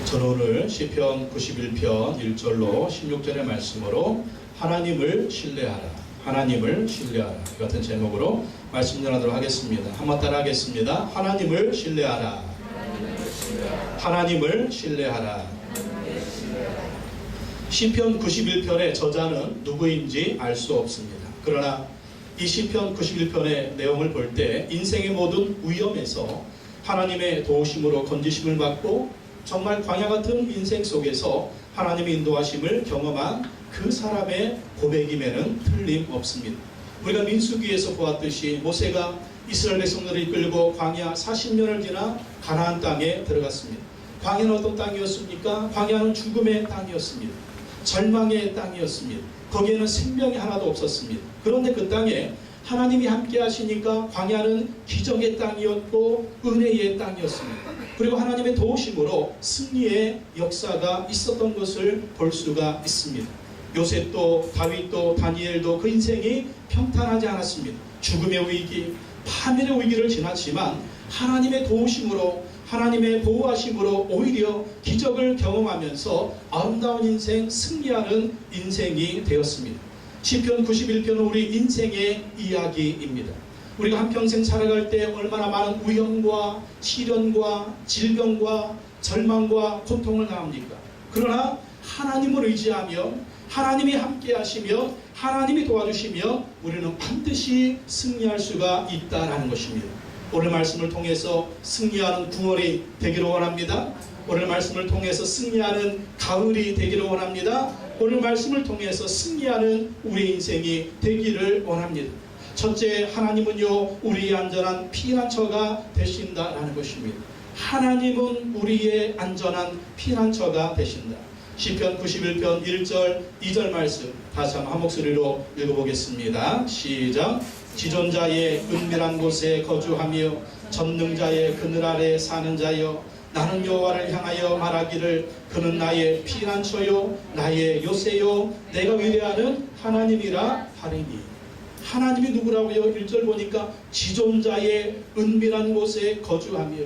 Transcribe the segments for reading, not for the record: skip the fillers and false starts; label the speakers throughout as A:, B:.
A: 저는 오늘 시편 91편 1절로 16절의 말씀으로 하나님을 신뢰하라, 하나님을 신뢰하라 이 같은 제목으로 말씀 전하도록 하겠습니다. 한번 따라 하겠습니다. 하나님을 신뢰하라, 하나님을 신뢰하라. 시편 91편의 저자는 누구인지 알 수 없습니다. 그러나 이 시편 91편의 내용을 볼 때 인생의 모든 위험에서 하나님의 도우심으로 건지심을 받고 정말 광야 같은 인생 속에서 하나님의 인도하심을 경험한 그 사람의 고백임에는 틀림없습니다. 우리가 민수기에서 보았듯이 모세가 이스라엘 백성들을 이끌고 광야 40년을 지나 가나안 땅에 들어갔습니다. 광야는 어떤 땅이었습니까? 광야는 죽음의 땅이었습니다. 절망의 땅이었습니다. 거기에는 생명이 하나도 없었습니다. 그런데 그 땅에 하나님이 함께 하시니까 광야는 기적의 땅이었고 은혜의 땅이었습니다. 그리고 하나님의 도우심으로 승리의 역사가 있었던 것을 볼 수가 있습니다. 요셉도 다윗도 다니엘도 그 인생이 평탄하지 않았습니다. 죽음의 위기, 파멸의 위기를 지났지만 하나님의 도우심으로, 하나님의 보호하심으로 오히려 기적을 경험하면서 아름다운 인생, 승리하는 인생이 되었습니다. 시편 91편은 우리 인생의 이야기입니다. 우리가 한평생 살아갈 때 얼마나 많은 위험과 시련과 질병과 절망과 고통을 당합니까? 그러나 하나님을 의지하며 하나님이 함께 하시며 하나님이 도와주시며 우리는 반드시 승리할 수가 있다는 것입니다. 오늘 말씀을 통해서 승리하는 9월이 되기를 원합니다. 오늘 말씀을 통해서 승리하는 가을이 되기를 원합니다. 오늘 말씀을 통해서 승리하는 우리 인생이 되기를 원합니다. 첫째, 하나님은요 우리의 안전한 피난처가 되신다라는 것입니다. 하나님은 우리의 안전한 피난처가 되신다. 시편 91편 1절 2절 말씀 다시 한번 한 목소리로 읽어보겠습니다. 시작. 지존자의 은밀한 곳에 거주하며 전능자의 그늘 아래 사는 자여, 나는 여호와를 향하여 말하기를 그는 나의 피난처요 나의 요새요 내가 위대하는 하나님이라 하리니. 하나님이 누구라고요? 1절 보니까 지존자의 은밀한 곳에 거주하며.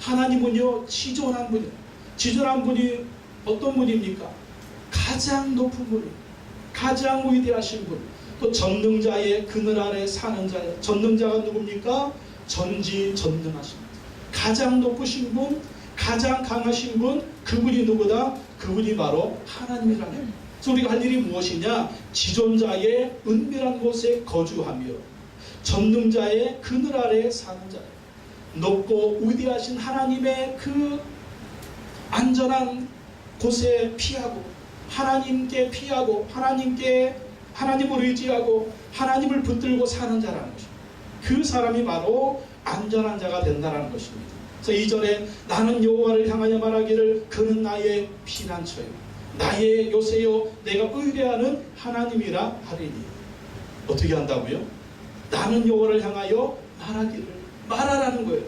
A: 하나님은요 지존한 분이에요. 지존한 분이 어떤 분입니까? 가장 높은 분이에요. 가장 위대하신 분. 또 전능자의 그늘 아래 사는 자예요. 전능자가 누굽니까? 전지전능하신 분. 가장 높으신 분, 가장 강하신 분, 그분이 누구다? 그분이 바로 하나님이라는 거예요. 그래서 우리가 할 일이 무엇이냐? 지존자의 은밀한 곳에 거주하며 전능자의 그늘 아래 사는 자예요. 높고 위대하신 하나님의 그 안전한 곳에 피하고 하나님께 피하고 하나님을 의지하고 하나님을 붙들고 사는 자라는 것입니다. 그 사람이 바로 안전한 자가 된다는 것입니다. 그래서 2절에 나는 여호와를 향하여 말하기를 그는 나의 피난처요 나의 요새요 내가 의뢰하는 하나님이라 하리니. 어떻게 한다고요? 나는 여호와를 향하여 말하라는 거예요.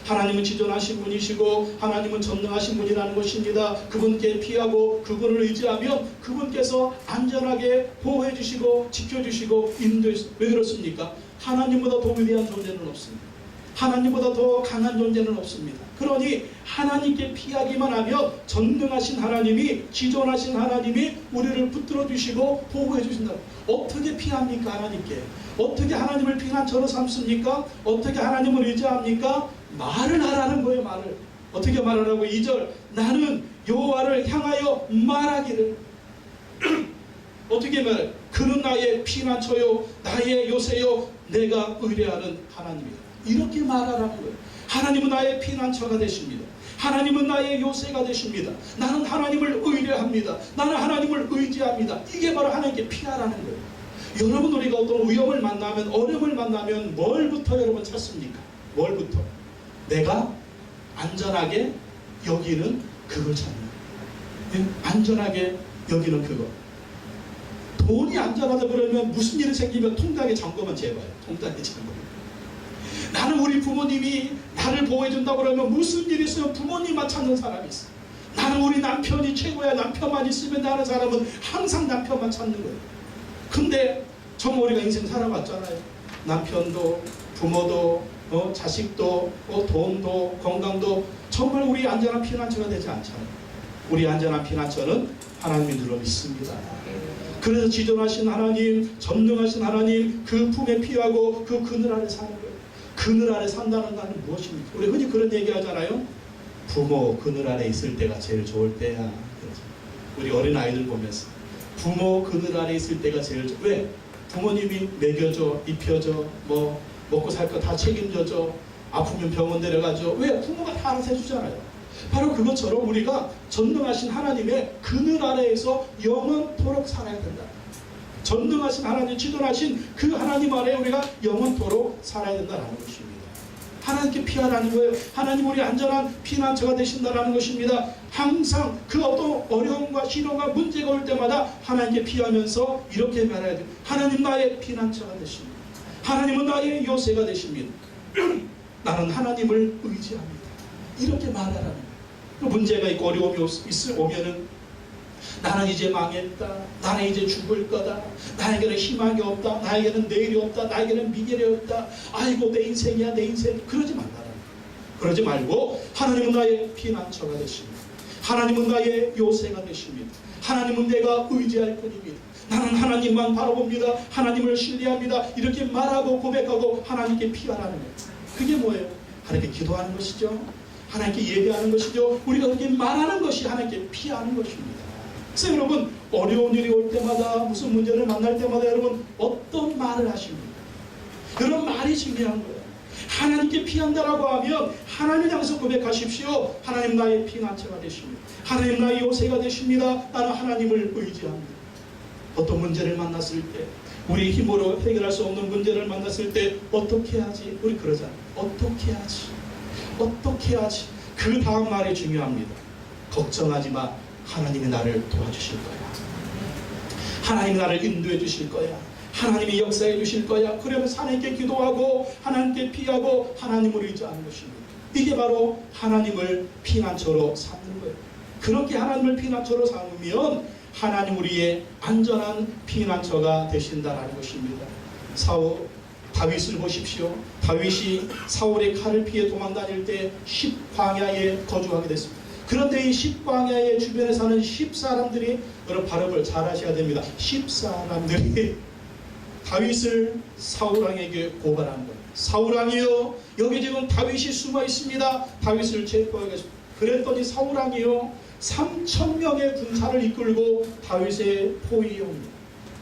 A: 하나님은 지존하신 분이시고 하나님은 전능하신 분이라는 것입니다. 그분께 피하고 그분을 의지하며 그분께서 안전하게 보호해 주시고 지켜주시고 인도해 주시고. 왜 그렇습니까? 하나님보다 더 위대한 존재는 없습니다. 하나님보다 더 강한 존재는 없습니다. 그러니 하나님께 피하기만 하면 전능하신 하나님이, 지존하신 하나님이 우리를 붙들어 주시고 보호해 주신다. 어떻게 피합니까? 하나님께. 어떻게 하나님을 피난처로 삼습니까? 어떻게 하나님을 의지합니까? 말을 하라는 거예요. 말을. 어떻게 말하라고? 2절 나는 여호와를 향하여 말하기를. 어떻게 말해? 그는 나의 피난처요 나의 요새요 내가 의뢰하는 하나님이다. 이렇게 말하라는 거예요. 하나님은 나의 피난처가 되십니다. 하나님은 나의 요새가 되십니다. 나는 하나님을 의뢰합니다. 나는 하나님을 의지합니다. 이게 바로 하나님께 피하라는 거예요. 여러분, 우리가 어떤 위험을 만나면, 어려움을 만나면 뭘부터 여러분 찾습니까? 뭘부터? 내가 안전하게 여기는 그걸 찾는 거예요. 안전하게 여기는 그거. 돈이 안전하다 그러면 무슨 일이 생기면 통장에 잔고만 재봐요. 통장에 잔고. 나는 우리 부모님이 나를 보호해준다고 그러면 무슨 일이 있으면 부모님만 찾는 사람이 있어. 나는 우리 남편이 최고야. 남편만 있으면 나는 사람은 항상 남편만 찾는 거예요. 근데 정말 우리가 인생 살아봤잖아요. 남편도 부모도 자식도 돈도 건강도 정말 우리 안전한 피난처가 되지 않잖아요. 우리 안전한 피난처는 하나님이 늘어 믿습니다. 그래서 지존하신 하나님, 전능하신 하나님, 그 품에 피하고 그 그늘 아래 사는 거예요. 그늘 아래 산다는 것은 무엇입니까? 우리 흔히 그런 얘기 하잖아요. 부모 그늘 아래 있을 때가 제일 좋을 때야. 우리 어린 아이들 보면서 부모 그늘 아래 있을 때가 제일 좋을 때. 왜? 부모님이 먹여줘, 입혀줘, 뭐 먹고 살 거 다 책임져줘, 아프면 병원 데려가죠. 왜? 부모가 다 알아서 해주잖아요. 바로 그것처럼 우리가 전능하신 하나님의 그늘 아래에서 영원토록 살아야 된다. 전능하신 하나님, 지존하신 그 하나님 아래 우리가 영원토록 살아야 된다는 것입니다. 하나님께 피하라는 거예요. 하나님 우리 안전한 피난처가 되신다는 것입니다. 항상 그 어떤 어려움과 시련과 문제가 올 때마다 하나님께 피하면서 이렇게 말해야 돼요. 하나님 나의 피난처가 되십니다. 하나님은 나의 요새가 되십니다. 나는 하나님을 의지합니다. 이렇게 말하라는 거예요. 문제가 있고 어려움이 오면은 나는 이제 망했다. 나는 이제 죽을 거다. 나에게는 희망이 없다. 나에게는 내일이 없다. 나에게는 미래이 없다. 아이고 내 인생이야 내 인생. 그러지 말라는 거예요. 그러지 말고 하나님은 나의 피난처가 되십니다. 하나님은 나의 요새가 되십니다. 하나님은 내가 의지할 뿐입니다. 나는 하나님만 바라봅니다. 하나님을 신뢰합니다. 이렇게 말하고 고백하고 하나님께 피하라는 거예요. 그게 뭐예요? 하나님께 기도하는 것이죠. 하나님께 예배하는 것이죠. 우리가 그렇게 말하는 것이 하나님께 피하는 것입니다. 그래서 여러분 어려운 일이 올 때마다 무슨 문제를 만날 때마다 여러분 어떤 말을 하십니까? 그런 말이 중요한 거예요. 하나님께 피한다라고 하면 하나님을 향해서 고백하십시오. 하나님 나의 피난처가 되십니다. 하나님 나의 요새가 되십니다. 나는 하나님을 의지합니다. 어떤 문제를 만났을 때 우리 힘으로 해결할 수 없는 문제를 만났을 때 어떻게 하지? 우리 그러잖아요. 어떻게 하지? 어떻게 하지? 그 다음 말이 중요합니다. 걱정하지 마. 하나님이 나를 도와주실 거야. 하나님이 나를 인도해 주실 거야. 하나님이 역사해 주실 거야. 그러면서 하나님께 기도하고 하나님께 피하고 하나님을 의지하는 것입니다. 이게 바로 하나님을 피난처로 삼는 거예요. 그렇게 하나님을 피난처로 삼으면 하나님 우리의 안전한 피난처가 되신다는 것입니다. 다윗을 보십시오. 다윗이 사울의 칼을 피해 도망다닐 때 10광야에 거주하게 됐습니다. 그런데 이 10광야의 주변에 사는 10사람들이, 여러분 발음을 잘 하셔야 됩니다. 10사람들이 다윗을 사울왕에게 고발한 거예요. 사울왕이요, 여기 지금 다윗이 숨어 있습니다. 다윗을 체포하겠습니다. 그랬더니 사울왕이요 3,000명의 군사를 이끌고 다윗의 포위에 옵니다.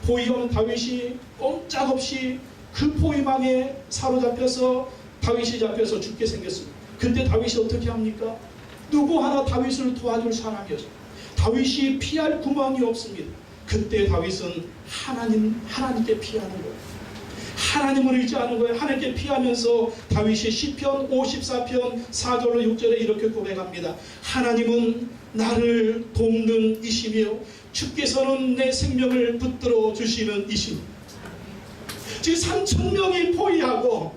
A: 포위에 오는 다윗이 꼼짝없이 그 포위망에 사로잡혀서 다윗이 잡혀서 죽게 생겼습니다. 근데 다윗이 어떻게 합니까? 누구 하나 다윗을 도와줄 사람이 없어요. 다윗이 피할 구멍이 없습니다. 그때 다윗은 하나님께 피하는 거예요. 하나님을 의지하는 거예요. 하나님께 피하면서 다윗이 시편 54편 4절로 6절에 이렇게 고백합니다. 하나님은 나를 돕는 이시며 주께서는 내 생명을 붙들어 주시는 이시니. 지금 3,000명이 포위하고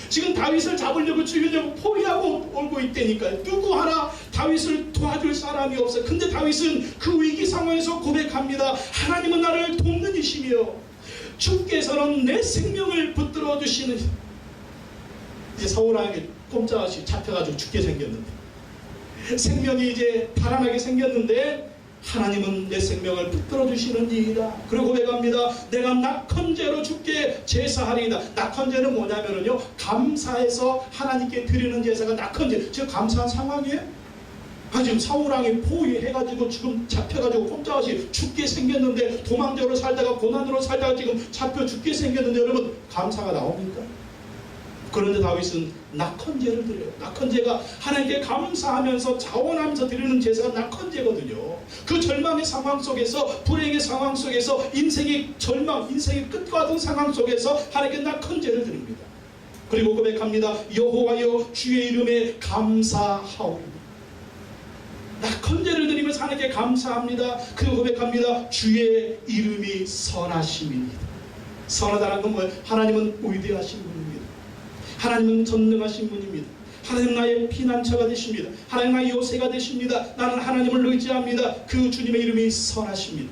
A: 지금 다윗을 잡으려고 죽이려고 포위하고 오고 있다니까요. 누구 하나 다윗을 도와줄 사람이 없어요. 근데 다윗은 그 위기 상황에서 고백합니다. 하나님은 나를 돕는 이시며 주께서는 내 생명을 붙들어 주시는. 이제 사울왕에게 꼼짝없이 잡혀가지고 죽게 생겼는데, 생명이 이제 달아나게 생겼는데 하나님은 내 생명을 붙들어 주시는 이이다. 그리고 고백합니다. 내가 낙헌제로 주께 제사하리이다. 낙헌제는 뭐냐면요, 감사해서 하나님께 드리는 제사가 낙헌제. 지금 감사한 상황이에요. 지금 사울왕이 포위해가지고 지금 잡혀가지고 꼼짝없이 죽게 생겼는데, 도망자로 살다가 고난으로 살다가 지금 잡혀 죽게 생겼는데 여러분 감사가 나옵니까? 그런데 다윗은 낙헌제를 드려요. 낙헌제가 하나님께 감사하면서 자원하면서 드리는 제사가 낙헌제거든요. 그 절망의 상황 속에서, 불행의 상황 속에서, 인생의 절망, 인생의 끝과 같은 상황 속에서 하나님께 낙헌제를 드립니다. 그리고 고백합니다. 여호와여 주의 이름에 감사하오리니. 낙헌제를 드리면서 하나님께 감사합니다. 그리고 고백합니다. 주의 이름이 선하심입니다. 선하다는 건 뭐예요? 하나님은 위대하신 분입니다. 하나님은 전능하신 분입니다. 하나님 나의 피난처가 되십니다. 하나님 나의 요새가 되십니다. 나는 하나님을 의지합니다. 그 주님의 이름이 선하십니다.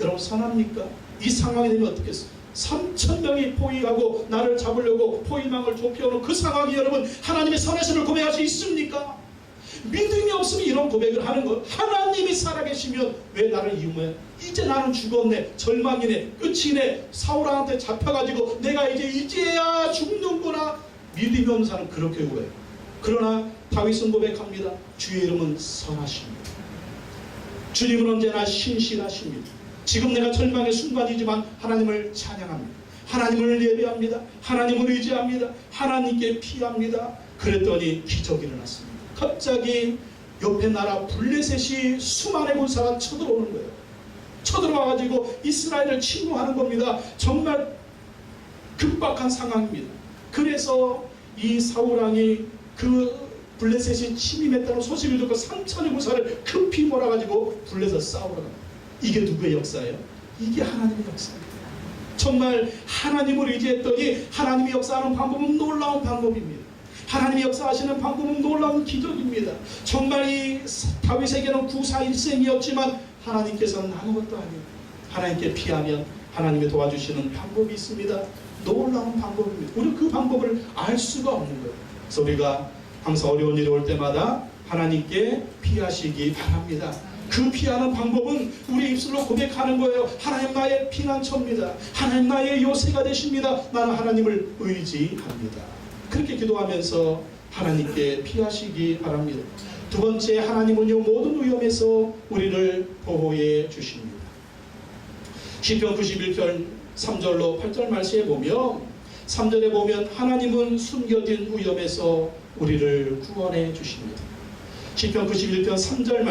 A: 여러분 선합니까? 이 상황이 되면 어떻겠어요? 3,000명이 포위하고 나를 잡으려고 포위망을 좁혀오는 그 상황이 여러분 하나님의 선하심을 고백할 수 있습니까? 믿음이 없으면 이런 고백을 하는 거. 하나님이 살아계시면 왜 나를 이용해? 이제 나는 죽었네, 절망이네, 끝이네, 사울한테 잡혀가지고 내가 이제야 죽는구나. 믿음이 없는 사람은 그렇게 고백해요. 그러나 다윗은 고백합니다. 주의 이름은 선하십니다. 주님은 언제나 신실하십니다. 지금 내가 절망의 순간이지만 하나님을 찬양합니다. 하나님을 예배합니다. 하나님을 의지합니다. 하나님께 피합니다. 그랬더니 기적이 일어났습니다. 갑자기 옆에 나라 블레셋이 수많은 군사가 쳐들어오는 거예요. 쳐들어와가지고 이스라엘을 침공하는 겁니다. 정말 급박한 상황입니다. 그래서 이 사울왕이 그 블레셋이 침입했다는 소식을 듣고 3,000의 군사를 급히 몰아가지고 블레셋 싸우러 갑니다. 이게 누구의 역사예요? 이게 하나님의 역사입니다. 정말 하나님을 의지했더니 하나님이 역사하는 방법은 놀라운 방법입니다. 하나님이 역사하시는 방법은 놀라운 기적입니다. 정말 이 다윗에게는 구사일생이었지만 하나님께서는 아무것도 아니에요. 하나님께 피하면 하나님이 도와주시는 방법이 있습니다. 놀라운 방법입니다. 우리는 그 방법을 알 수가 없는 거예요. 그래서 우리가 항상 어려운 일이 올 때마다 하나님께 피하시기 바랍니다. 그 피하는 방법은 우리 입술로 고백하는 거예요. 하나님 나의 피난처입니다. 하나님 나의 요새가 되십니다. 나는 하나님을 의지합니다. 그렇게 기도하면서 하나님께 피하시기 바랍니다. 두 번째, 하나님은요 모든 위험에서 우리를 보호해 주십니다. 시편 91편 3절로 8절 말씀에 보면 3절에 보면 하나님은 숨겨진 위험에서 우리를 구원해 주십니다. 시편 91편 3절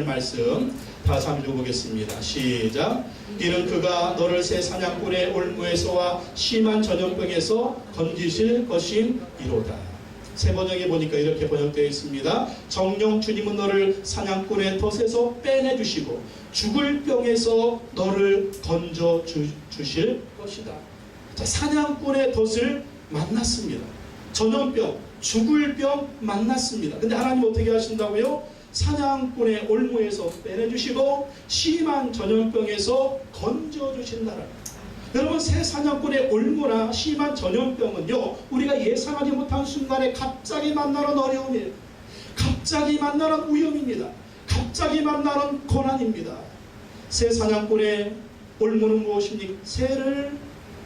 A: 말씀 다시 한번 읽어보겠습니다. 시작. 이는 그가 너를 새 사냥꾼의 올무에서와 심한 전염병에서 건지실 것임이로다. 새 번역에 보니까 이렇게 번역되어 있습니다. 정녕 주님은 너를 사냥꾼의 덫에서 빼내주시고 죽을 병에서 너를 건져 주실 것이다. 자, 사냥꾼의 덫을 만났습니다. 전염병, 죽을 병 만났습니다. 근데 하나님 어떻게 하신다고요? 사냥꾼의 올무에서 빼내주시고 심한 전염병에서 건져주신다라. 여러분, 새 사냥꾼의 올무나 심한 전염병은요 우리가 예상하지 못한 순간에 갑자기 만나는 어려움이에요. 갑자기 만나는 위험입니다. 갑자기 만나는 고난입니다. 새 사냥꾼의 올무는 무엇입니까? 새를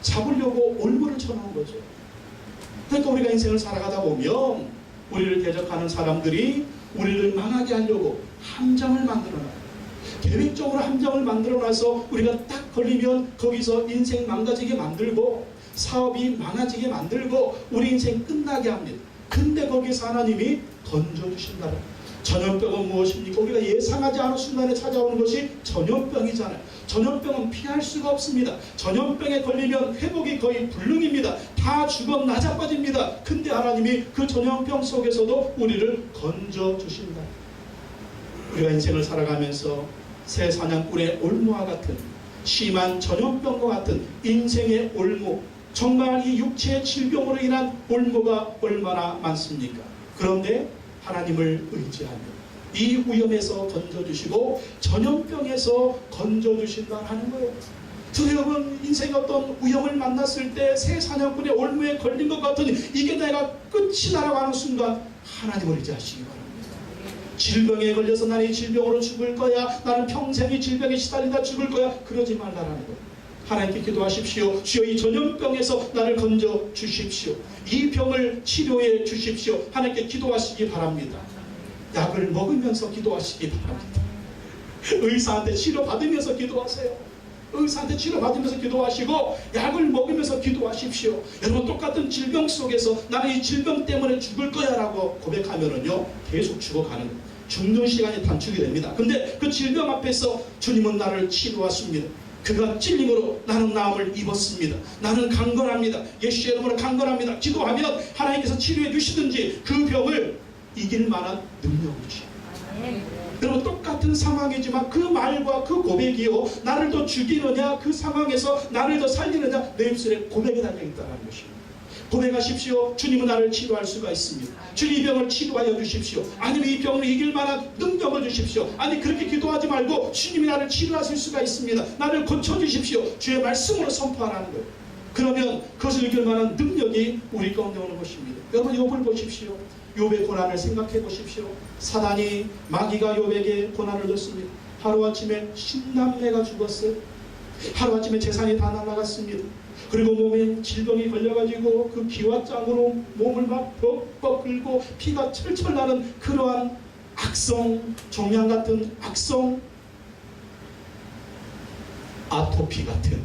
A: 잡으려고 올무를 쳐놓은 거죠. 그러니까 우리가 인생을 살아가다 보면 우리를 대적하는 사람들이 우리를 망하게 하려고 함정을 만들어놔요. 계획적으로 함정을 만들어놔서 우리가 딱 걸리면 거기서 인생 망가지게 만들고 사업이 망가지게 만들고 우리 인생 끝나게 합니다. 근데 거기서 하나님이 건져주신다. 전염병은 무엇입니까? 우리가 예상하지 않은 순간에 찾아오는 것이 전염병이잖아요. 전염병은 피할 수가 없습니다. 전염병에 걸리면 회복이 거의 불능입니다. 다 죽어 나자빠집니다. 근데 하나님이 그 전염병 속에서도 우리를 건져주신다. 우리가 인생을 살아가면서 새 사냥꾼의 올무와 같은 심한 전염병과 같은 인생의 올무, 정말 이 육체의 질병으로 인한 올무가 얼마나 많습니까? 그런데 하나님을 의지하며 이 위험에서 건져주시고 전염병에서 건져주신다는 거예요. 여러분, 인생의 어떤 위험을 만났을 때 새 사냥꾼의 올무에 걸린 것 같으니 이게 내가 끝이 날아가는 순간 하나님을 의지하시기 바랍니다. 질병에 걸려서 나는 이 질병으로 죽을 거야, 나는 평생 이 질병에 시달리다 죽을 거야, 그러지 말라라는 거예요. 하나님께 기도하십시오. 주여, 이 전염병에서 나를 건져 주십시오. 이 병을 치료해 주십시오. 하나님께 기도하시기 바랍니다. 약을 먹으면서 기도하시기 바랍니다. 의사한테 치료받으면서 기도하세요. 의사한테 치료받으면서 기도하시고 약을 먹으면서 기도하십시오. 여러분, 똑같은 질병 속에서 나는 이 질병 때문에 죽을 거야 라고 고백하면은요 계속 죽어가는 거예요. 죽는 시간이 단축이 됩니다. 근데 그 질병 앞에서 주님은 나를 치료하십니다. 그가 찔림으로 나는 나음을 입었습니다. 나는 강건합니다. 예수의 이름으로 강건합니다. 기도하면 하나님께서 치료해 주시든지 그 병을 이길 만한 능력을 주십니다. 여러분, 똑같은 상황이지만 그 말과 그 고백이요 나를 더 죽이느냐, 그 상황에서 나를 더 살리느냐, 내 입술에 고백이 달려있다는 것입니다. 고백하십시오. 주님은 나를 치료할 수가 있습니다. 주님, 이 병을 치료하여 주십시오. 아니면 이 병을 이길 만한 능력을 주십시오. 아니, 그렇게 기도하지 말고 주님이 나를 치료하실 수가 있습니다. 나를 고쳐주십시오. 주의 말씀으로 선포하라는 거예요. 그러면 그것을 이길 만한 능력이 우리 가운데 오는 것입니다. 여러분, 욥을 보십시오. 욥의 고난을 생각해 보십시오. 사단이 마귀가 욥에게 고난을 줬습니다. 하루아침에 10남매가 죽었어요. 하루아침에 재산이 다 날아갔습니다. 그리고 몸에 질병이 걸려가지고 그 기와장으로 몸을 막 벅벅 긁고 피가 철철 나는 그러한 악성, 종양 같은 악성 아토피 같은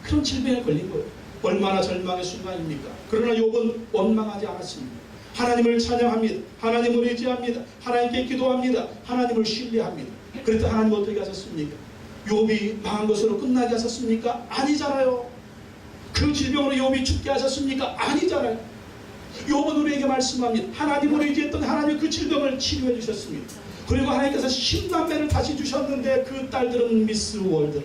A: 그런 질병에 걸린 거예요. 얼마나 절망의 순간입니까? 그러나 욥은 원망하지 않았습니다. 하나님을 찬양합니다. 하나님을 의지합니다. 하나님께 기도합니다. 하나님을 신뢰합니다. 그랬더니 하나님 어떻게 하셨습니까? 욥이 망한 것으로 끝나게 하셨습니까? 아니잖아요. 그 질병으로 욥이 죽게 하셨습니까? 아니잖아요. 욥은 우리에게 말씀합니다. 하나님을 의지했던 하나님 그 질병을 치료해 주셨습니다. 그리고 하나님께서 10남매를 다시 주셨는데 그 딸들은 미스 월드라.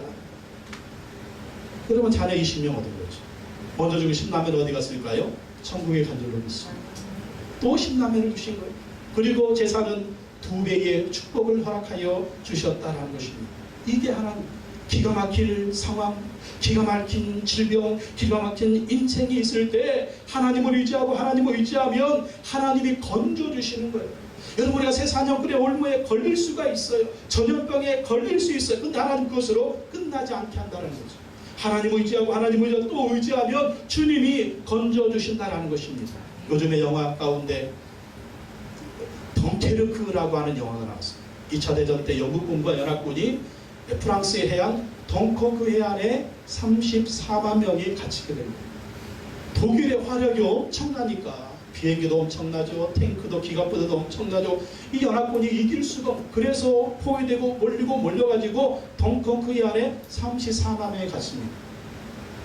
A: 그러면 자녀 20명 얻은 거죠. 먼저 죽은 10남매는 어디 갔을까요? 천국에 간 줄로 믿습니다. 또 10남매를 주신 거예요. 그리고 재산은 2배의 축복을 허락하여 주셨다라는 것입니다. 이게 하나님 기가 막힐 상황, 기가 막힌 질병, 기가 막힌 인생이 있을 때 하나님을 의지하고 하나님을 의지하면 하나님이 건져주시는 거예요. 여러분 우리가 새사냥꾼의 올무에 걸릴 수가 있어요. 전염병에 걸릴 수 있어요. 근데 하나님 그것으로 끝나지 않게 한다는 거죠. 하나님을 의지하고 하나님을 의지하고 또 의지하면 주님이 건져주신다는 것입니다. 요즘에 영화 가운데 덩케르크라고 하는 영화가 나왔어요. 2차 대전 때 영국군과 연합군이 프랑스의 해안 덩커크 해안에 34만 명이 갇히게 됩니다. 독일의 화력이 엄청나니까 비행기도 엄청나죠. 탱크도 기갑부대도 엄청나죠. 이 연합군이 이길 수가 없고 그래서 포위되고 몰려가지고 덩커크 해안에 34만 명이 갇힙니다.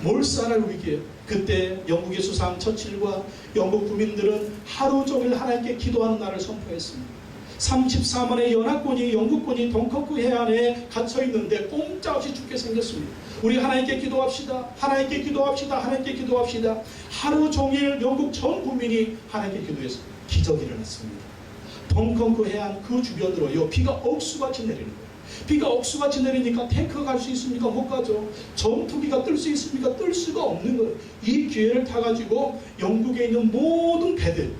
A: 몰살할 위기에 그때 영국의 수상 처칠과 영국 국민들은 하루 종일 하나님께 기도하는 날을 선포했습니다. 34만의 연합군이 영국군이 덩커크 해안에 갇혀있는데 꼼짝없이 죽게 생겼습니다. 우리 하나님께 기도합시다. 하나님께 기도합시다. 하나님께 기도합시다. 하루 종일 영국 전 국민이 하나님께 기도해서 기적이 일어났습니다. 덩커크 해안 그 주변으로요 비가 억수같이 내리는 거예요. 비가 억수같이 내리니까 탱크가 갈 수 있습니까? 못 가죠. 전투기가 뜰 수 있습니까? 뜰 수가 없는 거예요. 이 기회를 타가지고 영국에 있는 모든 배들,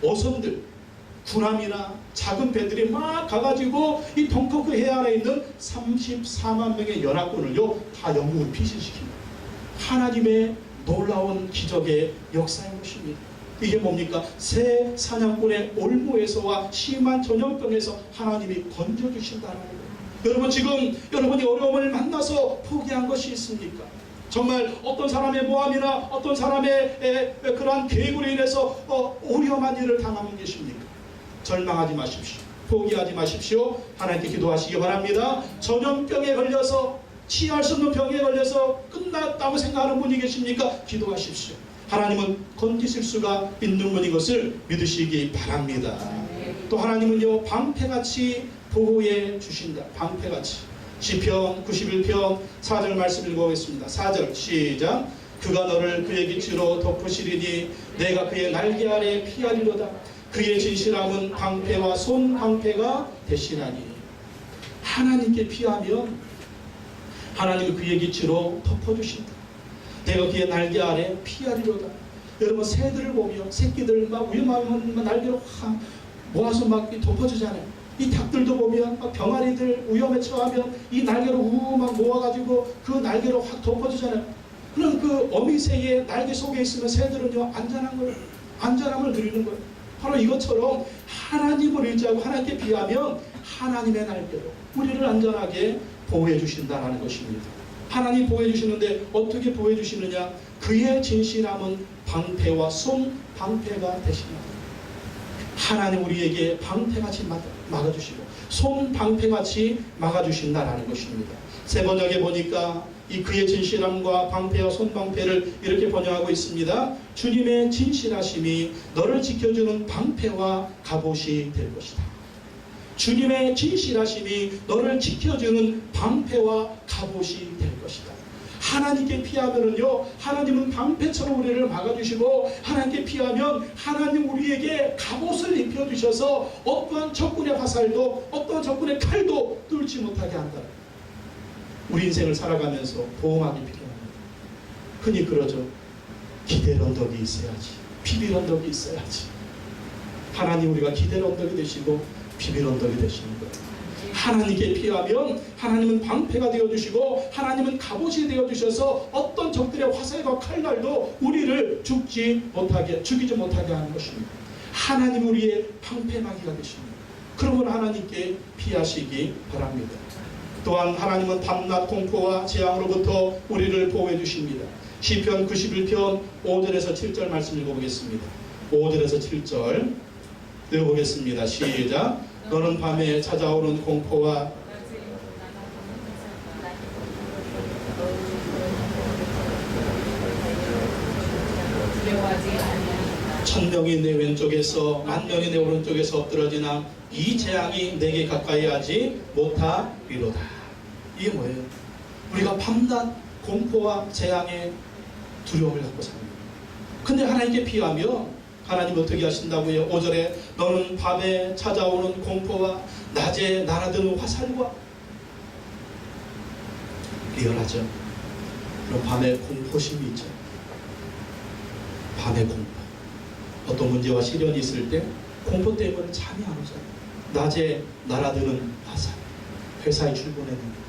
A: 어선들, 군함이나 작은 배들이 막 가가지고 이 덩커크 해안에 있는 34만 명의 연합군을요 다 영국으로 피신시킵니다. 하나님의 놀라운 기적의 역사인 것입니다. 이게 뭡니까? 새 사냥꾼의 올무에서와 심한 전염병에서 하나님이 건져주신다는 거예요. 여러분 지금 여러분이 어려움을 만나서 포기한 것이 있습니까? 정말 어떤 사람의 모함이나 어떤 사람의 그러한 계획으로 인해서 오염한 일을 당하는 계십니까? 절망하지 마십시오. 포기하지 마십시오. 하나님께 기도하시기 바랍니다. 전염병에 걸려서 치유할 수 없는 병에 걸려서 끝났다고 생각하는 분이 계십니까? 기도하십시오. 하나님은 건지실 수가 있는 분인 것을 믿으시기 바랍니다. 또 하나님은요 방패같이 보호해 주신다. 방패같이. 시편 91편 4절 말씀 읽어보겠습니다. 4절 시작. 그가 너를 그의 깃으로 덮으시리니 내가 그의 날개 아래 피하리로다. 그의 진실함은 방패와 손 방패가 되시나니. 하나님께 피하면 하나님이 그의 깃으로 덮어주신다. 내가 그의 날개 아래 피하리로다. 여러분 새들을 보면 새끼들 막 위험하면 날개로 확 모아서 막 덮어주잖아요. 이 닭들도 보면 막 병아리들 위험에 처하면 이 날개로 우막 모아가지고 그 날개로 확 덮어주잖아요. 그럼 그 어미새의 날개 속에 있으면 새들은요 안전한 걸 안전함을 누리는 거예요. 바로 이것처럼 하나님을 의지하고 하나님께 비하면 하나님의 날개로 우리를 안전하게 보호해 주신다는 것입니다. 하나님 보호해 주시는데 어떻게 보호해 주시느냐? 그의 진실함은 방패와 손 방패가 되시나니. 하나님 우리에게 방패같이 막아주시고 손 방패같이 막아주신다라는 것입니다. 세 번역에 보니까 이 그의 진실함과 방패와 손 방패를 이렇게 번역하고 있습니다. 주님의 진실하심이 너를 지켜주는 방패와 갑옷이 될 것이다. 주님의 진실하심이 너를 지켜주는 방패와 갑옷이 될 것이다. 하나님께 피하면은요 하나님은 방패처럼 우리를 막아주시고 하나님께 피하면 하나님 우리에게 갑옷을 입혀주셔서 어떠한 적군의 화살도 어떠한 적군의 칼도 뚫지 못하게 한다. 우리 인생을 살아가면서 보호막이 필요합니다. 흔히 그러죠. 기댈 언덕이 있어야지. 비빌 언덕이 있어야지. 하나님 우리가 기대의 언덕이 되시고 비밀 언덕이 되시는 거예요. 하나님께 피하면 하나님은 방패가 되어주시고 하나님은 갑옷이 되어주셔서 어떤 적들의 화살과 칼날도 우리를 죽이지 못하게 하는 것입니다. 하나님 우리의 방패막이가 되십니다. 그러면 하나님께 피하시기 바랍니다. 또한 하나님은 밤낮 공포와 재앙으로부터 우리를 보호해 주십니다. 시편 91편 5절에서 7절 말씀 읽어보겠습니다. 5절에서 7절 읽어보겠습니다. 시작. 너는 밤에 찾아오는 공포와 천명이 내 왼쪽에서 만명이 내 오른쪽에서 엎드러지나 이 재앙이 내게 가까이 하지 못하리로다. 이게 뭐예요? 우리가 밤낮 공포와 재앙의 두려움을 갖고 삽니다. 근데 하나님께 피하면 하나님 어떻게 하신다고요? 5절에 너는 밤에 찾아오는 공포와 낮에 날아드는 화살과 리얼하죠? 그럼 밤에 공포심이 있죠. 밤에 공포. 어떤 문제와 시련이 있을 때 공포 때문에 잠이 안 오잖아요. 낮에 날아드는 화살. 회사에 출근했는데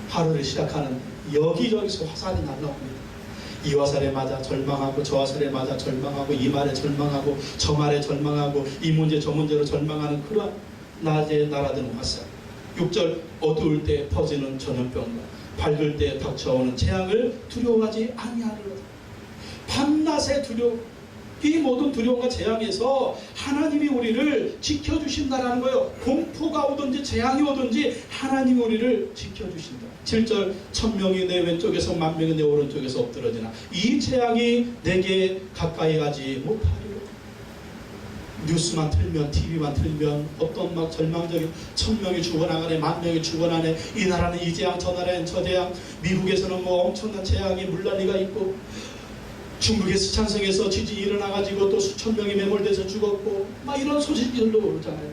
A: 하루를 시작하는 여기저기서 화살이 날라옵니다. 이 화살에 맞아 절망하고 저 화살에 맞아 절망하고 이 말에 절망하고 저 말에 절망하고 이 문제 저 문제로 절망하는 그런 낮에 날아드는 화살. 6절 어두울 때 퍼지는 전염병과 밝을 때 닥쳐오는 재앙을 두려워하지 아니하리로다. 밤낮의 두려움, 이 모든 두려움과 재앙에서 하나님이 우리를 지켜주신다라는 거예요. 공포가 오든지 재앙이 오든지 하나님이 우리를 지켜주신다. 7절 천명이 내 왼쪽에서 만명이 내 오른쪽에서 엎드러지나 이 재앙이 내게 가까이 가지 못하리로. 뉴스만 틀면 TV만 틀면 어떤 막 절망적인 천명이 죽어나가네 만명이 죽어나네 이 나라는 이 재앙 저 나라는 저 재앙 미국에서는 뭐 엄청난 재앙이 물난리가 있고 중국의 스촨성에서 지진이 일어나가지고 또 수천 명이 매몰돼서 죽었고 막 이런 소식들도 오르잖아요.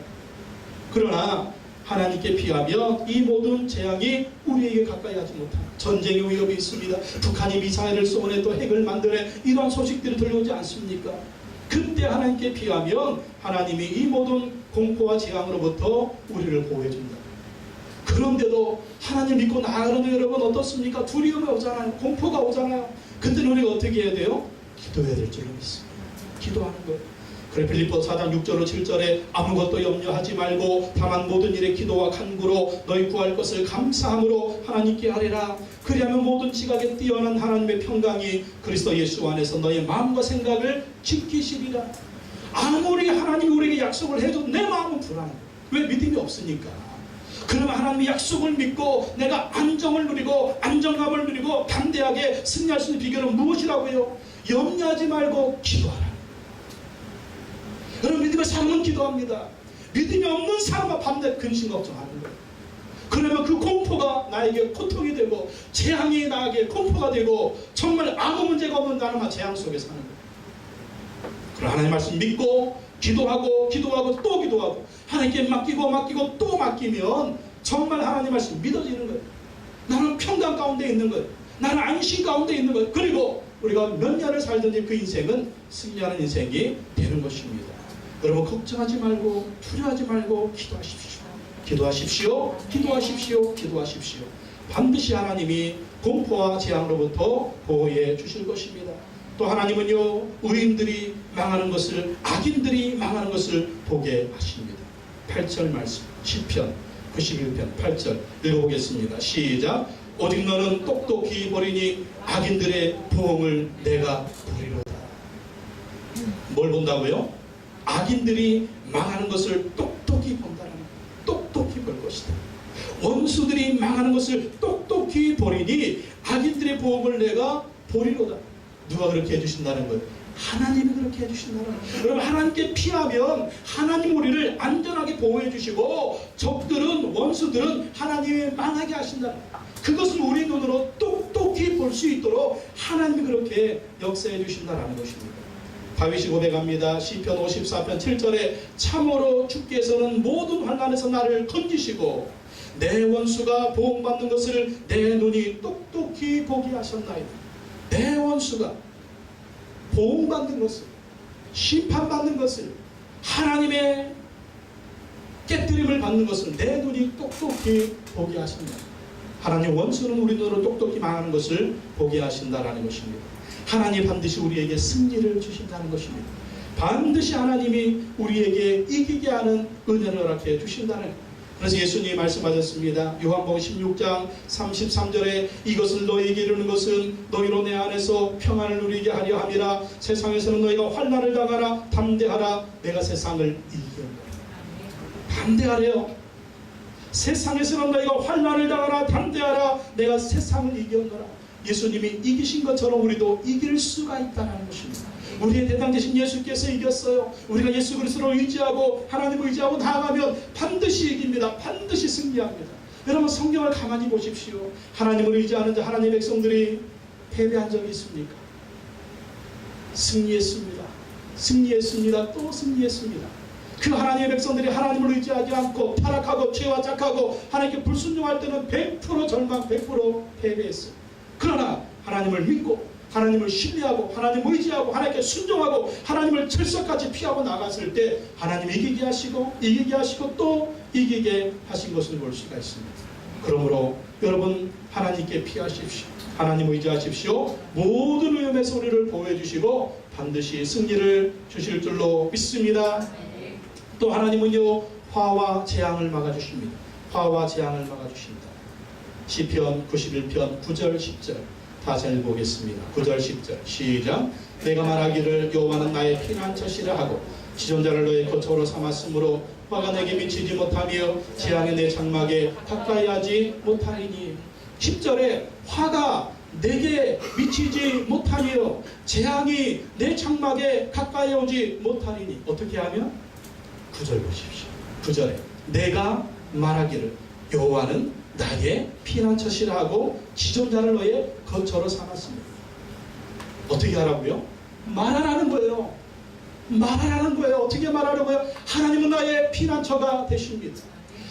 A: 그러나 하나님께 피하면 이 모든 재앙이 우리에게 가까이 하지 못합니다. 전쟁의 위협이 있습니다. 북한이 미사일을 쏘네 또 핵을 만드네 이러한 소식들이 들려오지 않습니까? 그때 하나님께 피하면 하나님이 이 모든 공포와 재앙으로부터 우리를 보호해준다. 그런데도 하나님 믿고 나아가는 여러분 어떻습니까? 두려움이 오잖아요. 공포가 오잖아요. 그때는 우리가 어떻게 해야 돼요? 기도해야 될 줄로 믿습니다. 기도하는 거예요. 그래 빌립보서 4장 6절로 7절에 아무것도 염려하지 말고 다만 모든 일에 기도와 간구로 너희 구할 것을 감사함으로 하나님께 하리라. 그리하면 모든 지각에 뛰어난 하나님의 평강이 그리스도 예수 안에서 너의 마음과 생각을 지키시리라. 아무리 하나님이 우리에게 약속을 해도 내 마음은 불안해. 왜? 믿음이 없으니까. 그러면 하나님의 약속을 믿고 내가 안정을 누리고 안정감을 누리고 담대하게 승리할 수 있는 비결은 무엇이라고요? 염려하지 말고 기도하라. 여러분 믿음의 사람은 기도합니다. 믿음이 없는 사람은 밤낮 근심 걱정하는 거예요. 그러면 그 공포가 나에게 고통이 되고 재앙이 나에게 공포가 되고 정말 아무 문제가 없는 나는 재앙 속에 사는 거예요. 그럼 하나님 말씀 믿고 기도하고 또 기도하고 하나님께 맡기고 또 맡기면 정말 하나님 말씀 믿어지는 거예요. 나는 평강 가운데 있는 거예요. 나는 안심 가운데 있는 거예요. 그리고 우리가 몇 년을 살든지 그 인생은 승리하는 인생이 되는 것입니다. 여러분 걱정하지 말고 두려워하지 말고 기도하십시오. 반드시 하나님이 공포와 재앙으로부터 보호해 주실 것입니다. 또 하나님은요 의인들이 망하는 것을 악인들이 망하는 것을 보게 하십니다. 8절 말씀 시편 91편 8절 읽어보겠습니다. 시작. 오직 너는 똑똑히 보리니 악인들의 보응을 내가 보리로다. 뭘 본다고요? 악인들이 망하는 것을 똑똑히 본다는 거예요. 똑똑히 볼 것이다. 원수들이 망하는 것을 똑똑히 보리니 악인들의 보응을 내가 보리로다. 누가 그렇게 해주신다는 거예요? 하나님이 그렇게 해주신다는 거예요. 여러분 하나님께 피하면 하나님 우리를 안전하게 보호해 주시고 적들은 원수들은 하나님이 망하게 하신다는 거예요. 그것을 우리 눈으로 똑똑히 볼 수 있도록 하나님이 그렇게 역사해 주신다는 것입니다. 다윗이 고백합니다. 시편 54편 7절에 참으로 주께서는 모든 환난에서 나를 건지시고 내 원수가 보응받는 것을 내 눈이 똑똑히 보게 하셨나이다. 내 원수가 보응받는 것을 심판받는 것을 하나님의 깨뜨림을 받는 것을 내 눈이 똑똑히 보게 하신다. 하나님 원수는 우리 눈으로 똑똑히 망하는 것을 보게 하신다라는 것입니다. 하나님 반드시 우리에게 승리를 주신다는 것입니다. 반드시 하나님이 우리에게 이기게 하는 은혜를 허락해 주신다는 것. 그래서 예수님이 말씀하셨습니다. 요한복음 16장 33절에 이것을 너희에게 이르는 것은 너희로 내 안에서 평안을 누리게 하려 함이라. 세상에서는 너희가 환난을 당하라. 담대하라. 내가 세상을 이기었노라. 담대하래요. 세상에서는 너희가 환난을 당하라. 담대하라. 내가 세상을 이기었노라. 예수님이 이기신 것처럼 우리도 이길 수가 있다는 것입니다. 우리의 대당 되신 예수께서 이겼어요. 우리가 예수 그리스도를 의지하고 하나님을 의지하고 나아가면 반드시 이깁니다. 반드시 승리합니다. 여러분 성경을 가만히 보십시오. 하나님을 의지하는 자 하나님의 백성들이 패배한 적이 있습니까? 승리했습니다. 승리했습니다. 또 승리했습니다. 그 하나님의 백성들이 하나님을 의지하지 않고 타락하고 죄와 짝하고 하나님께 불순종할 때는 100% 절망, 100% 패배했어요. 그러나 하나님을 믿고 하나님을 신뢰하고 하나님을 의지하고 하나님께 순종하고 하나님을 철석같이 피하고 나갔을 때 하나님이 이기게 하시고 또 이기게 하신 것을 볼 수가 있습니다. 그러므로 여러분 하나님께 피하십시오. 하나님 의지하십시오. 모든 위험에서 우리를 보호해주시고 반드시 승리를 주실 줄로 믿습니다. 또 하나님은요 화와 재앙을 막아주십니다. 화와 재앙을 막아주신다. 시편 91편 9절 10절 다시 읽어보겠습니다. 9절 10절 시작. 내가 말하기를 여호와는 나의 피난처시라 하고 지존자를 너의 거처로 삼았으므로 화가 내게 미치지 못하며 재앙이 내 장막에 가까이 하지 못하리니. 10절에 화가 내게 미치지 못하며 재앙이 내 장막에 가까이 오지 못하리니. 어떻게 하면? 9절 보십시오. 9절에 내가 말하기를 여호와는 나의 피난처시라 하고 지존자를 너의 거처로 삼았습니다. 어떻게 하라고요? 말하라는 거예요. 말하라는 거예요. 어떻게 말하라고요? 하나님은 나의 피난처가 되십니다.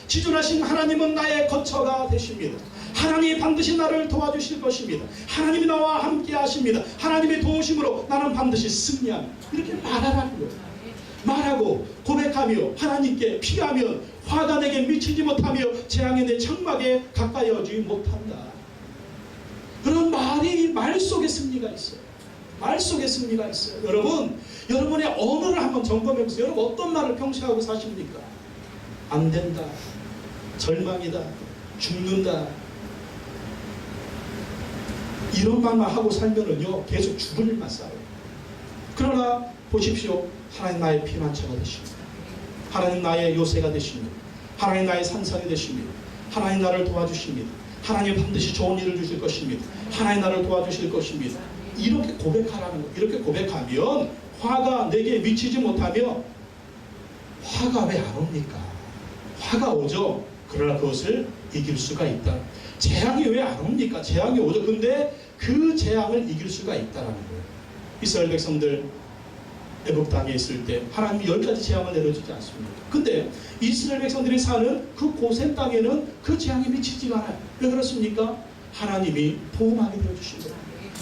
A: 지존하신 하나님은 나의 거처가 되십니다. 하나님이 반드시 나를 도와주실 것입니다. 하나님이 나와 함께 하십니다. 하나님의 도우심으로 나는 반드시 승리합니다. 이렇게 말하라는 거예요. 말하고 고백하며 하나님께 피하면 화가 내게 미치지 못하며 재앙이 내 장막에 가까이 오지 못한다. 그런 말이 말 속에 승리가 있어요. 말 속에 승리가 있어요. 여러분, 여러분의 언어를 한번 점검해 보세요. 여러분 어떤 말을 평소하고 사십니까? 안 된다, 절망이다, 죽는다, 이런 말만 하고 살면은요 계속 죽을 일만 싸워요. 그러나 보십시오. 하나님 나의 피난처가 되십니다. 하나님 나의 요새가 되십니다. 하나님 나의 산성이 되십니다. 하나님 나를 도와주십니다. 하나님 반드시 좋은 일을 주실 것입니다. 하나님 나를 도와주실 것입니다. 이렇게 고백하라는 거. 이렇게 고백하면 화가 내게 미치지 못하며 화가 왜 안 옵니까? 화가 오죠. 그러나 그것을 이길 수가 있다. 재앙이 왜 안 옵니까? 재앙이 오죠. 근데 그 재앙을 이길 수가 있다는 거예요. 이스라엘 백성들 애굽 땅에 있을 때 하나님이 10가지 재앙을 내려주지 않습니다. 근데 이스라엘 백성들이 사는 그 고센 땅에는 그 재앙이 미치지가 않아요. 왜 그렇습니까? 하나님이 보호막이 되어주신 거예요.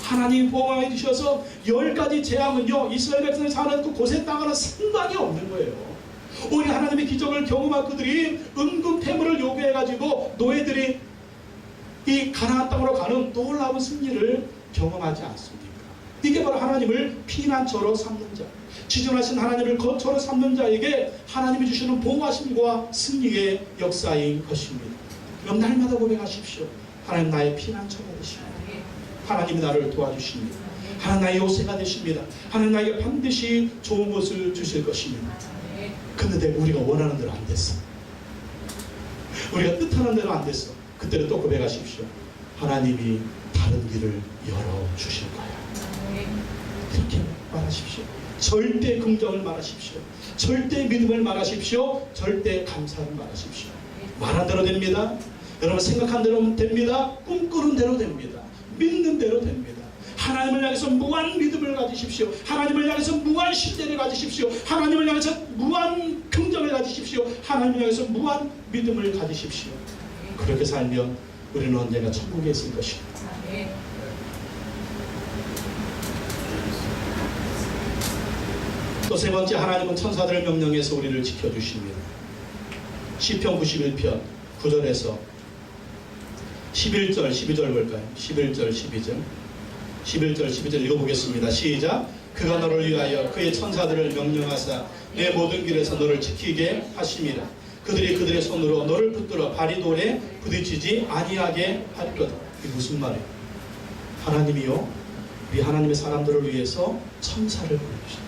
A: 하나님이 보호막이 주셔서 10가지 재앙은요 이스라엘 백성들이 사는 그 고센 땅과는 상관이 없는 거예요. 오히려 하나님의 기적을 경험한 그들이 은금 패물을 요구해가지고 노예들이 이 가나안 땅으로 가는 놀라운 승리를 경험하지 않습니까? 이게 바로 하나님을 피난처로 삼는 자, 지존하신 하나님을 거처로 삼는 자에게 하나님이 주시는 보호하심과 승리의 역사인 것입니다. 그럼 날마다 고백하십시오. 하나님 나의 피난처가 되십니다. 하나님이 나를 도와주십니다. 하나님 나의 요새가 되십니다. 하나님 나에게 반드시 좋은 것을 주실 것입니다. 그런데 우리가 원하는 대로 안 됐어. 우리가 뜻하는 대로 안 됐어. 그때는 또 고백하십시오. 하나님이 다른 길을 열어주실 거야. 이렇게 말하십시오. 절대 긍정을 말하십시오. 절대 믿음을 말하십시오. 절대 감사를 말하십시오. 말한 대로 됩니다. 여러분 생각한 대로 됩니다. 꿈꾸는 대로 됩니다. 믿는 대로 됩니다. 하나님을 향해서 무한 믿음을 가지십시오. 하나님을 향해서 무한 신뢰를 가지십시오. 하나님을 향해서 무한 긍정을 가지십시오. 하나님을 향해서 무한 믿음을 가지십시오. 그렇게 살면 우리는 언젠가 천국에 있을 것입니다. 또 세 번째, 하나님은 천사들을 명령해서 우리를 지켜주십니다. 시편 91편 9절에서 11절 12절 볼까요? 11절 12절 11절 12절 읽어보겠습니다. 시작. 그가 너를 위하여 그의 천사들을 명령하사 내 모든 길에서 너를 지키게 하심이라. 그들이 그들의 손으로 너를 붙들어 발이 돌에 부딪히지 아니하게 하리로다. 이게 무슨 말이에요? 하나님이요, 우리 하나님의 사람들을 위해서 천사를 보내주셨다.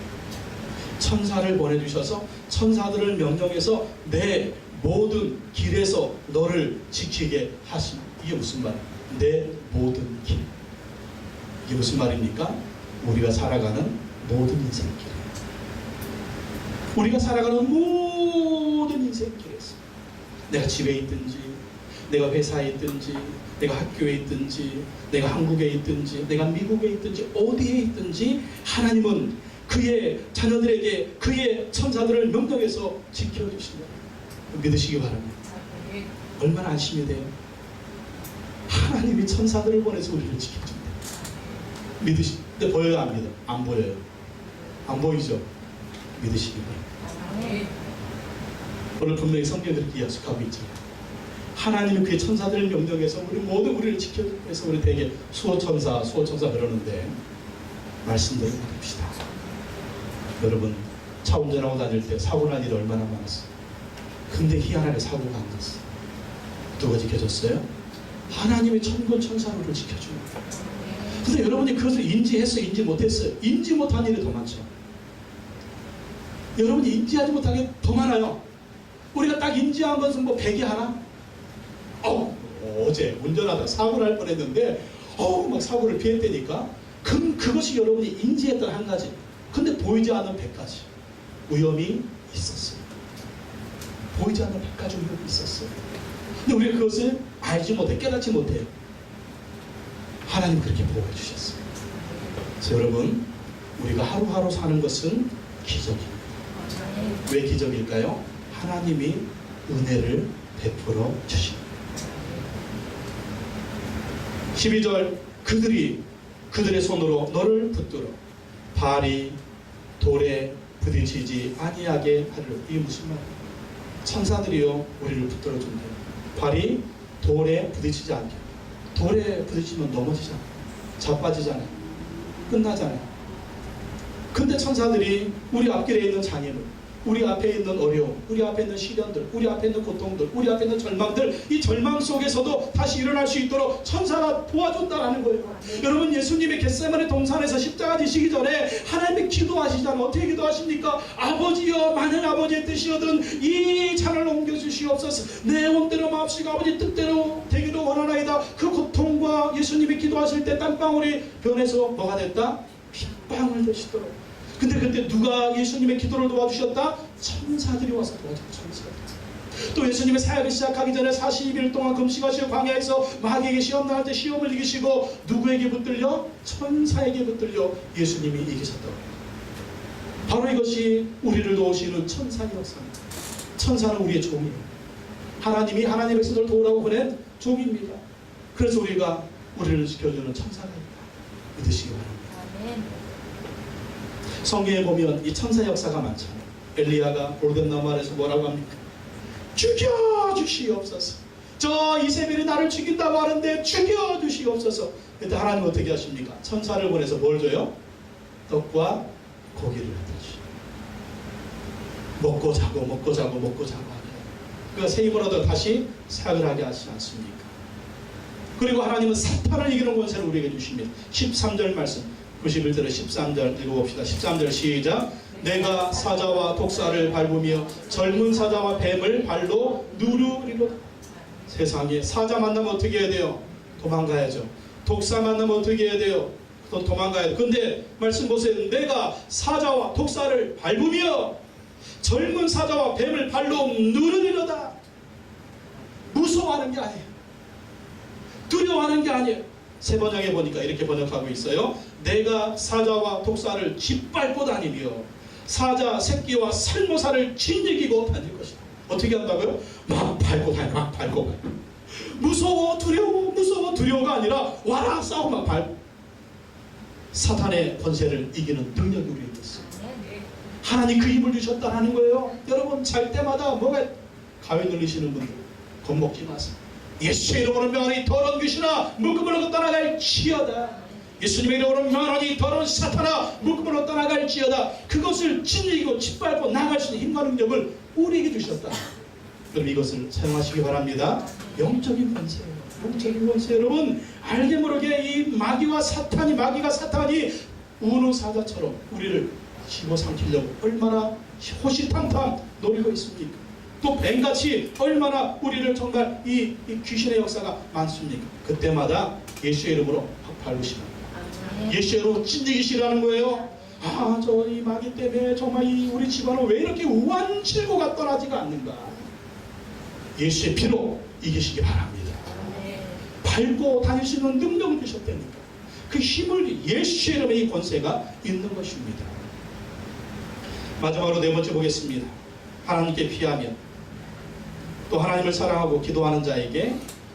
A: 천사를 보내주셔서 천사들을 명령해서 내 모든 길에서 너를 지키게 하심. 이게 무슨 말이에요? 내 모든 길. 이게 무슨 말입니까? 우리가 살아가는 모든 인생길이에요. 우리가 살아가는 모든 인생길에서 내가 집에 있든지, 내가 회사에 있든지, 내가 학교에 있든지, 내가 한국에 있든지, 내가 미국에 있든지, 어디에 있든지 하나님은 그의 자녀들에게 그의 천사들을 명령해서 지켜주신다. 믿으시기 바랍니다. 얼마나 안심이 돼요? 하나님이 천사들을 보내서 우리를 지켜준다. 근데 보여요, 안 믿어? 안 보여요. 안 보이죠? 믿으시기 바랍니다. 오늘 분명히 성경이 그렇게 약속하고 있죠. 하나님이 그의 천사들을 명령해서 우리 모두 우리를 지켜줘서 우리 되게 수호천사 그러는데 말씀대로 받읍시다. 여러분, 차 운전하고 다닐 때 사고 난 일이 얼마나 많았어요. 근데 희한하게 사고가 안 났어요. 누가 지켜줬어요? 하나님의 천군 천사로를 지켜줍니다. 근데 여러분이 그것을 인지했어요? 인지 못했어요? 인지 못한 일이 더 많죠. 여러분이 인지하지 못한 게 더 많아요. 우리가 딱 인지한 것은 뭐 100이 하나? 어제 운전하다 사고를 할 뻔했는데 막 사고를 피했다니까. 그것이 여러분이 인지했던 한 가지. 근데 보이지 않는 100가지 위험이 있었어요. 보이지 않는 100가지 위험이 있었어요. 근데 우리가 그것을 알지 못해, 깨닫지 못해요. 하나님 그렇게 보호해 주셨어요. 그래서 여러분, 우리가 하루하루 사는 것은 기적입니다. 왜 기적일까요? 하나님이 은혜를 베풀어 주십니다. 12절, 그들이 그들의 손으로 너를 붙들어 발이 돌에 부딪히지 아니하게 하리로. 이게 무슨 말이에요? 천사들이요, 우리를 붙들어 준대요. 발이 돌에 부딪히지 않게. 돌에 부딪히면 넘어지잖아요. 자빠지잖아요. 끝나잖아요. 근데 천사들이 우리 앞길에 있는 장애물, 우리 앞에 있는 어려움, 우리 앞에 있는 시련들, 우리 앞에 있는 고통들, 우리 앞에 있는 절망들, 이 절망 속에서도 다시 일어날 수 있도록 천사가 도와준다라는 거예요. 여러분, 예수님의 겟세마네 동산에서 십자가 지시기 전에 하나님께 기도하시잖아요. 어떻게 기도하십니까? 아버지여, 만일 아버지의 뜻이거든 이 잔을 옮겨주시옵소서. 내 온대로 마옵시고 아버지 뜻대로 되기를 원하나이다. 그 고통과 예수님이 기도하실 때 땀방울이 변해서 뭐가 됐다? 핏방울 되시도록. 근데 그때 누가 예수님의 기도를 도와주셨다? 천사들이 와서 도와줬죠. 천사들. 또 예수님의 사역을 시작하기 전에 40일 동안 금식하시고 광야에서 마귀에게 시험 나갈 때 시험을 이기시고 누구에게 붙들려? 천사에게 붙들려 예수님이 이기셨다고. 바로 이것이 우리를 도우시는 천사의 역사입니다. 천사는 우리의 종이에요. 하나님이 하나님의 백성들을 도우라고 보낸 종입니다. 그래서 우리가 우리를 지켜주는 천사가 있다. 믿으시기 바랍니다. 아멘. 성경에 보면 이 천사 역사가 많잖아요. 엘리야가 볼덴나무 아래서 뭐라고 합니까? 죽여주시옵소서. 저 이세벨이 나를 죽인다고 하는데 죽여주시옵소서. 그때 하나님 어떻게 하십니까? 천사를 보내서 뭘 줘요? 떡과 고기를 갖다 주시죠. 먹고 자고 먹고 자고 먹고 자고 하게. 그러니까 새 힘을 얻어 다시 사역을 하게 하시지 않습니까? 그리고 하나님은 사탄을 이기는 권세를 우리에게 주십니다. 13절 말씀 91절에 13절 읽어봅시다. 13절 시작. 내가 사자와 독사를 밟으며 젊은 사자와 뱀을 발로 누르리로다. 세상에 사자 만나면 어떻게 해야 돼요? 도망가야죠. 독사 만나면 어떻게 해야 돼요? 또 도망가야 돼요. 근데 말씀 보세요. 내가 사자와 독사를 밟으며 젊은 사자와 뱀을 발로 누르리로다. 무서워하는 게 아니에요. 두려워하는 게 아니에요. 세 번역에 보니까 이렇게 번역하고 있어요. 내가 사자와 독사를 짓밟고 다니며 사자 새끼와 살모사를 짓이기고 다닐 것이다. 어떻게 한다고요? 막 밟고 다녀. 막 밟고 가요. 무서워 두려워가 아니라 와라 싸워 막 밟고. 사탄의 권세를 이기는 능력이 우리에게 있어요. 하나님 그 힘을 주셨다는 거예요. 여러분 잘 때마다 뭐가 가위 눌리시는 분들 겁먹지 마세요. 예수의 이름으로 명하니 더러운 귀신아 묶음으로 떠나갈지어다. 예수님의 이름으로 명하니 더러운 사탄아 묶음으로 떠나갈지어다. 그것을 진리고 짓밟고 나갈 수 있는 힘과 능력을 우리에게 주셨다. 그럼 이것을 사용하시기 바랍니다. 영적인 권세예요. 영적인 권세. 여러분 알게 모르게 이 마귀가 사탄이 우누사자처럼 우리를 집어삼키려고 얼마나 호시탐탐 노리고 있습니까? 또 뱀같이 얼마나 우리를 정말 이 귀신의 역사가 많습니까? 그때마다 예수의 이름으로 확 밟으시라. 예수의 이름으로 찢기시라는 거예요. 아, 저 이 마귀 때문에 정말 우리 집안은 왜 이렇게 우완칠고가 떠나지가 않는가? 예수의 피로 이기시기 바랍니다. 밟고 다닐 수 있는 능력을 주셨다니까. 그 힘을 예수의 이름의 이 권세가 있는 것입니다. 마지막으로 네 번째 보겠습니다. 하나님께 피하면 또 하나님을 사랑하고 기도하는 자에게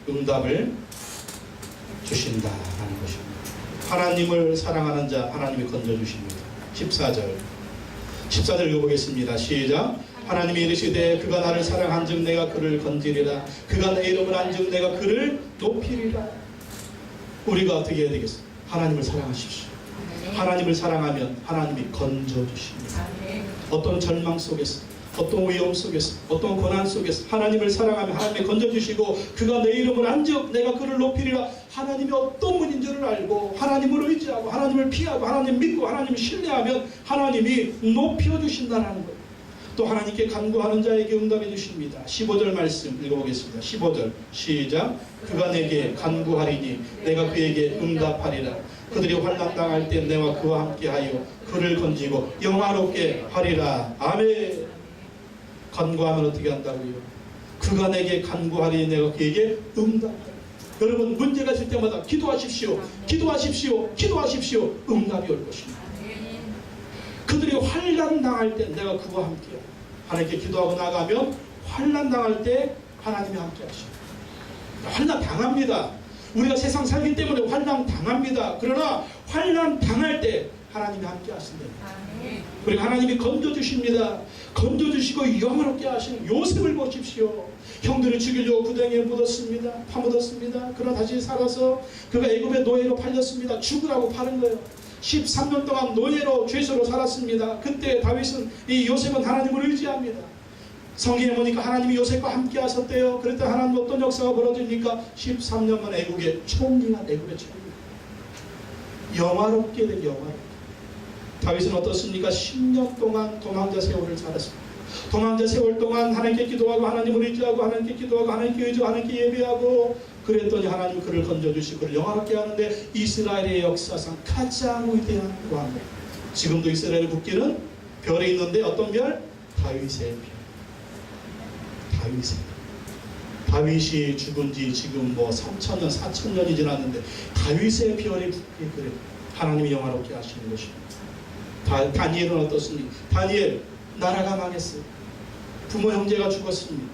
A: 응답을 주신다라는 것입니다. 하나님을 사랑하는 자 하나님이 건져주십니다. 14절 읽어보겠습니다. 시작. 하나님이 이르시되 그가 나를 사랑한즉 내가 그를 건지리라. 그가 내 이름을 안즉 내가 그를 높이리라. 우리가 어떻게 해야 되겠어요? 하나님을 사랑하십시오. 하나님을 사랑하면 하나님이 건져주십니다. 어떤 절망 속에서, 어떤 위험 속에서, 어떤 고난 속에서 하나님을 사랑하면 하나님이 건져주시고 그가 내 이름을 안즉 내가 그를 높이리라. 하나님이 어떤 분인 줄을 알고 하나님을 의지하고 하나님을 피하고 하나님 믿고 하나님을 신뢰하면 하나님이 높여주신다는 것. 또 하나님께 간구하는 자에게 응답해 주십니다. 15절 말씀 읽어보겠습니다. 15절 시작. 그가 내게 간구하리니 내가 그에게 응답하리라. 그들이 환난당할 때 내가 그와 함께하여 그를 건지고 영화롭게 하리라. 아멘. 간구하면 어떻게 한다고요? 그가 내게 간구하리니 내가 그에게 응답하리라. 여러분 문제가 있을 때마다 기도하십시오. 기도하십시오. 기도하십시오. 응답이 올 것입니다. 그들이 환난 당할 때 내가 그와 함께요. 하나님께 기도하고 나가면 환난 당할 때 하나님이 함께 하십니다. 환난 당합니다. 우리가 세상 살기 때문에 환난 당합니다. 그러나 환난 당할 때 하나님이 함께 하신다. 그리고 하나님이 건져주십니다. 건져주시고 영화롭게 하시는 요셉을 보십시오. 형들을 죽이려고 구덩이에 묻었습니다. 파묻었습니다. 그러나 다시 살아서 그가 애굽의 노예로 팔렸습니다. 죽으라고 파는 거예요. 13년 동안 노예로 죄수로 살았습니다. 그때 다윗은 이 요셉은 하나님을 의지합니다. 성경에 보니까 하나님이 요셉과 함께 하셨대요. 그랬더니 하나님 어떤 역사가 벌어집니까? 13년간 애국의 총리가 영화롭게 된 영화롭게. 다윗은 어떻습니까? 10년 동안 도망자 세월을 살았습니다. 도망자 세월 동안 하나님께 기도하고 하나님을 의지하고 하나님께 기도하고 하나님께 의지하고 하나님께 예배하고 그랬더니 하나님이 그를 건져주시고 그를 영화롭게 하는데 이스라엘의 역사상 가장 위대한 왕. 지금도 이스라엘 국기는 별에 있는데 어떤 별? 다윗의 별. 다윗이 죽은 지 지금 3,000년 4,000년이 지났는데 다윗의 별의 국기에 그래 하나님이 영화롭게 하시는 것입니다. 다니엘은 어떻습니까? 다니엘 나라가 망했어요. 부모 형제가 죽었습니다.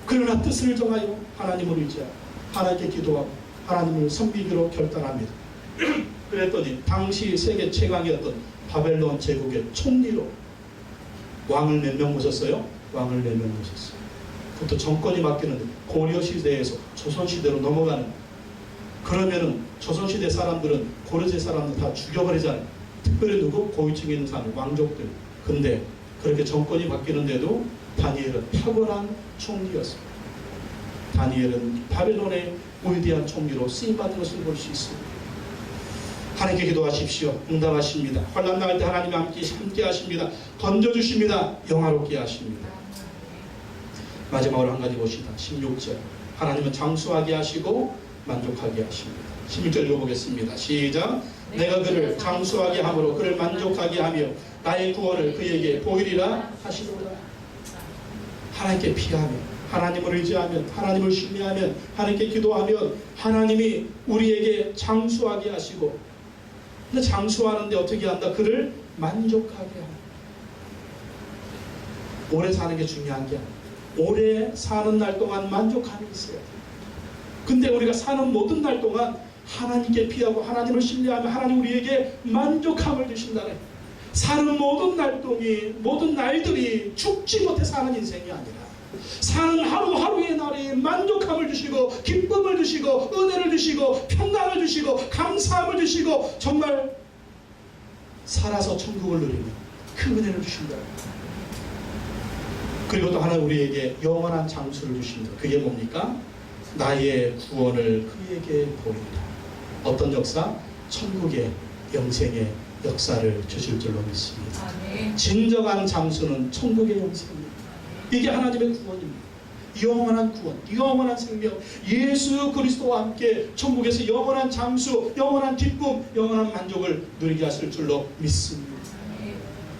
A: 그러나 뜻을 정하여 하나님을 의지하고 하나님께 기도하고 하나님을 섬기기로 결단합니다. 그랬더니 당시 세계 최강이었던 바벨론 제국의 총리로 왕을 몇 명 모셨어요? 왕을 4명 모셨어요. 그것도 정권이 바뀌는데 고려 시대에서 조선 시대로 넘어가는. 그러면은 조선 시대 사람들은 고려 시대 사람들 다 죽여버리잖아요. 특별히 누구? 고위층에 있는 사람, 왕족들. 근데 그렇게 정권이 바뀌는데도 다니엘은 탁월한 총리였습니다. 다니엘은 바벨론의 위대한 총리로 쓰임받은 것을 볼 수 있습니다. 하나님께 기도하십시오. 응답하십니다. 환난 당할 때 하나님이 함께 하십니다. 건져주십니다. 영화롭게 하십니다. 마지막으로 한 가지 봅시다. 16절. 하나님은 장수하게 하시고 만족하게 하십니다. 16절 읽어보겠습니다. 시작. 내가 그를 장수하게 함으로 그를 만족하게 하며 나의 구원을 그에게 보이리라 하시도다. 하나님께 피하면 하나님을 의지하면 하나님을 신뢰하면 하나님께 기도하면 하나님이 우리에게 장수하게 하시고 근데 장수하는데 어떻게 한다? 그를 만족하게 한다. 오래 사는 게 중요한 게 아니야. 오래 사는 날 동안 만족함이 있어야 돼. 근데 우리가 사는 모든 날 동안 하나님께 피하고 하나님을 신뢰하면 하나님 우리에게 만족함을 주신다네. 사는 모든 모든 날들이 죽지 못해 사는 인생이 아니라 사는 하루하루의 날이 만족함을 주시고 기쁨을 주시고 은혜를 주시고 평강을 주시고 감사함을 주시고 정말 살아서 천국을 누리는 그 은혜를 주신다. 그리고 또 하나 우리에게 영원한 장수를 주신다. 그게 뭡니까? 나의 구원을 그에게 보이리라. 어떤 역사? 천국의 영생의 역사를 주실 줄로 믿습니다. 진정한 장수는 천국의 영생입니다. 이게 하나님의 구원입니다. 영원한 구원, 영원한 생명, 예수 그리스도와 함께 천국에서 영원한 장수, 영원한 기쁨, 영원한 만족을 누리게 하실 줄로 믿습니다.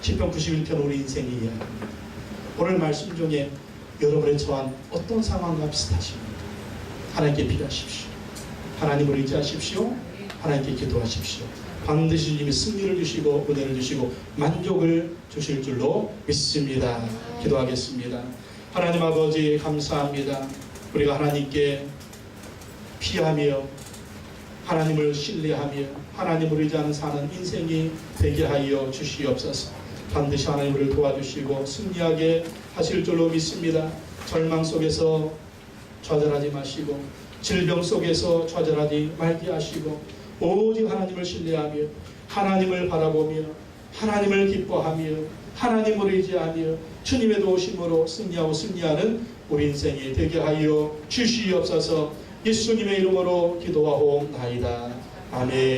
A: 시편 91편 우리 인생의 이야기입니다. 오늘 말씀 중에 여러분의 처한 어떤 상황과 비슷하십니까? 하나님께 필요하십시오. 하나님을 의지하십시오. 하나님께 기도하십시오. 반드시 주님이 승리를 주시고 은혜를 주시고 만족을 주실 줄로 믿습니다. 기도하겠습니다. 하나님 아버지 감사합니다. 우리가 하나님께 피하며 하나님을 신뢰하며 하나님을 의지하는 사는 인생이 되게 하여 주시옵소서. 반드시 하나님을 도와주시고 승리하게 하실 줄로 믿습니다. 절망 속에서 좌절하지 마시고 질병 속에서 좌절하지 말게 하시고 오직 하나님을 신뢰하며 하나님을 바라보며 하나님을 기뻐하며 하나님을 의지하며 주님의 도우심으로 승리하고 승리하는 우리 인생이 되게 하여 주시옵소서. 예수님의 이름으로 기도하옵나이다. 아멘.